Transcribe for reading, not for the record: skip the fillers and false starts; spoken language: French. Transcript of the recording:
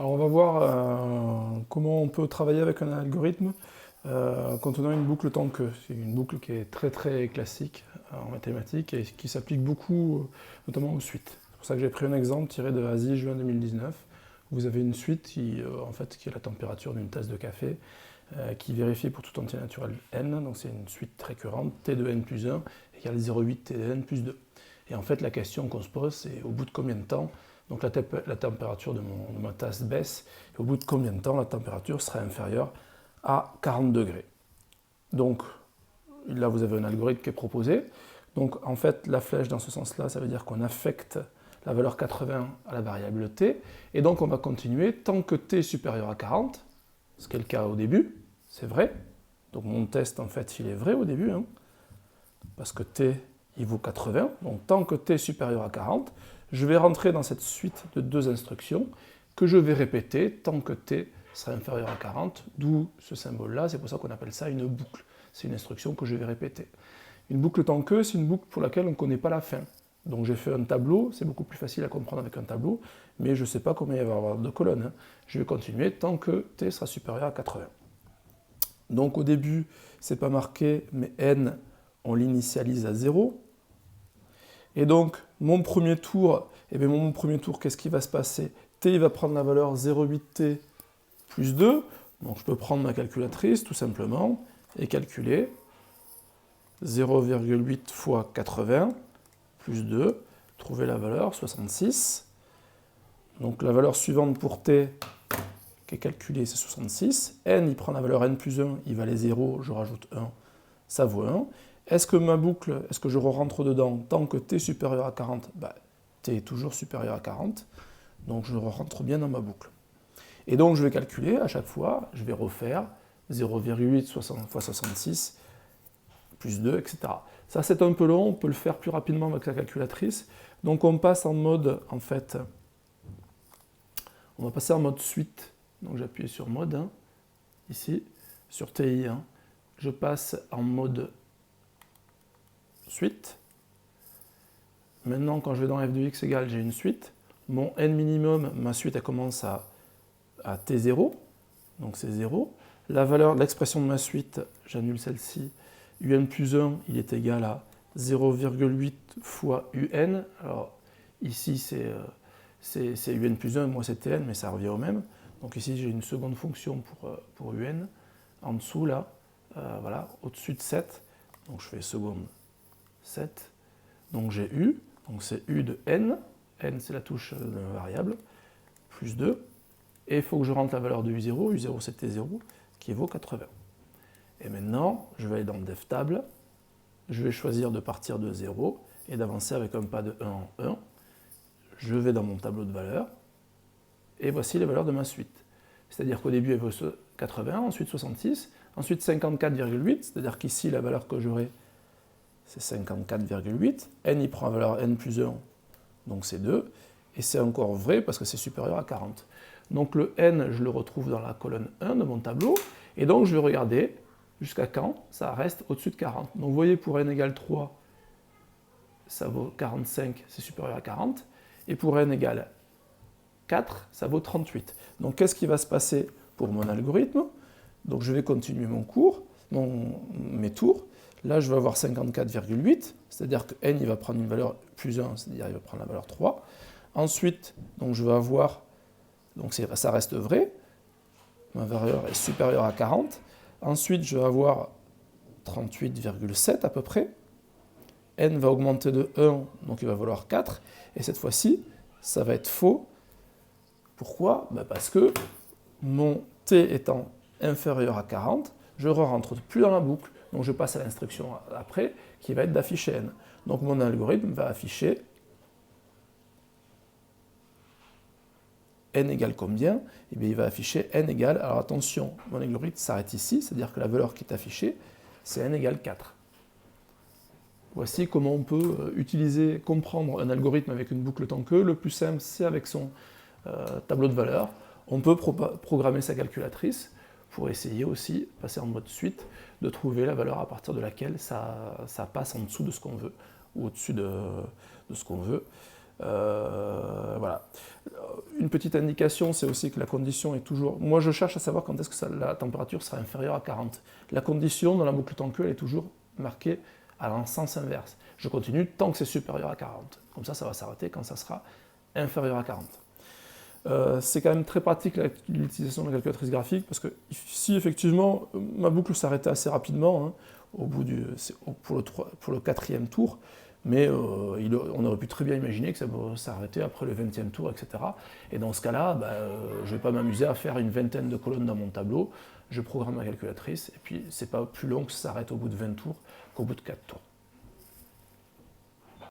Alors on va voir comment on peut travailler avec un algorithme contenant une boucle tant que. C'est une boucle qui est très très classique en mathématiques et qui s'applique beaucoup notamment aux suites. C'est pour ça que j'ai pris un exemple tiré de ASI juin 2019. Vous avez une suite qui est la température d'une tasse de café qui vérifie pour tout entier naturel n, donc c'est une suite récurrente, t de n plus 1 égale 0,8 t de n plus 2. Et en fait la question qu'on se pose c'est au bout de combien de temps donc la température de ma tasse baisse, et au bout de combien de temps la température sera inférieure à 40 degrés. Donc là vous avez un algorithme qui est proposé. Donc en fait la flèche dans ce sens-là, ça veut dire qu'on affecte la valeur 80 à la variable t, et donc on va continuer tant que t est supérieur à 40, ce qui est le cas au début, c'est vrai. Donc mon test en fait il est vrai au début, parce que t il vaut 80, donc tant que t est supérieur à 40, je vais rentrer dans cette suite de deux instructions que je vais répéter tant que t sera inférieur à 40, d'où ce symbole-là, c'est pour ça qu'on appelle ça une boucle. C'est une instruction que je vais répéter. Une boucle tant que, c'est une boucle pour laquelle on ne connaît pas la fin. Donc j'ai fait un tableau, c'est beaucoup plus facile à comprendre avec un tableau, mais je ne sais pas combien il va y avoir de colonnes. Je vais continuer tant que t sera supérieur à 80. Donc au début, c'est pas marqué, mais n, on l'initialise à 0. Et donc, mon premier tour, qu'est-ce qui va se passer? T, il va prendre la valeur 0,8t plus 2. Donc, je peux prendre ma calculatrice, tout simplement, et calculer 0,8 fois 80 plus 2, trouver la valeur 66. Donc, la valeur suivante pour t, qui est calculée, c'est 66. N, il prend la valeur n plus 1, il valait 0, je rajoute 1, ça vaut 1. Est-ce que ma boucle, est-ce que je rentre dedans tant que t est supérieur à 40? T est toujours supérieur à 40, donc je rentre bien dans ma boucle. Et donc je vais calculer à chaque fois, je vais refaire 0,8 fois 66 plus 2, etc. Ça c'est un peu long, on peut le faire plus rapidement avec la calculatrice. Donc on passe en mode, on va passer en mode suite. Donc j'appuie sur mode, ici, sur TI. Je passe en mode suite. Maintenant, quand je vais dans f de x égale, j'ai une suite. Mon n minimum, ma suite, elle commence à t0, donc c'est 0. La valeur de l'expression de ma suite, j'annule celle-ci, un plus 1, il est égal à 0,8 fois un. Alors ici, c'est un plus 1, moi c'est tn, mais ça revient au même. Donc ici, j'ai une seconde fonction pour un. En dessous, là, voilà, au-dessus de 7, donc je fais seconde 7. Donc j'ai u, donc c'est u de n c'est la touche de la variable, plus 2, et il faut que je rentre la valeur de u0 c'était 0, qui vaut 80. Et maintenant, je vais aller dans def table, je vais choisir de partir de 0 et d'avancer avec un pas de 1 en 1. Je vais dans mon tableau de valeurs, et voici les valeurs de ma suite. C'est-à-dire qu'au début, elle vaut 80, ensuite 66, ensuite 54,8, c'est-à-dire qu'ici, la valeur que j'aurai, c'est 54,8. N, il prend la valeur n plus 1, donc c'est 2. Et c'est encore vrai parce que c'est supérieur à 40. Donc le n, je le retrouve dans la colonne 1 de mon tableau. Et donc je vais regarder jusqu'à quand ça reste au-dessus de 40. Donc vous voyez, pour n égale 3, ça vaut 45, c'est supérieur à 40. Et pour n égale 4, ça vaut 38. Donc qu'est-ce qui va se passer pour mon algorithme? Donc je vais continuer mon cours, mes tours. Là, je vais avoir 54,8, c'est-à-dire que n, il va prendre une valeur plus 1, c'est-à-dire il va prendre la valeur 3. Ensuite, donc je vais avoir, donc ça reste vrai, ma valeur est supérieure à 40. Ensuite, je vais avoir 38,7 à peu près. N va augmenter de 1, donc il va valoir 4. Et cette fois-ci, ça va être faux. Pourquoi? Parce que mon t étant inférieur à 40, je ne rentre plus dans la boucle. Donc je passe à l'instruction après, qui va être d'afficher n. Donc mon algorithme va afficher n égale combien? Eh bien, il va afficher n égale, alors attention, mon algorithme s'arrête ici, c'est-à-dire que la valeur qui est affichée, c'est n égale 4. Voici comment on peut comprendre un algorithme avec une boucle tant que. Le plus simple, c'est avec son tableau de valeurs. On peut programmer sa calculatrice pour essayer aussi, passer en mode suite, de trouver la valeur à partir de laquelle ça passe en dessous de ce qu'on veut, ou au-dessus de ce qu'on veut. Voilà. une petite indication, c'est aussi que la condition est toujours... Moi, je cherche à savoir quand est-ce que la température sera inférieure à 40. La condition dans la boucle temps Q, elle est toujours marquée en sens inverse. Je continue tant que c'est supérieur à 40. Comme ça va s'arrêter quand ça sera inférieur à 40. C'est quand même très pratique l'utilisation de la calculatrice graphique, parce que si effectivement ma boucle s'arrêtait assez rapidement, hein, pour le 4e tour, mais on aurait pu très bien imaginer que ça s'arrêtait après le 20e tour, etc. Et dans ce cas-là, je ne vais pas m'amuser à faire une vingtaine de colonnes dans mon tableau, je programme ma calculatrice, et puis c'est pas plus long que ça s'arrête au bout de 20 tours qu'au bout de 4 tours.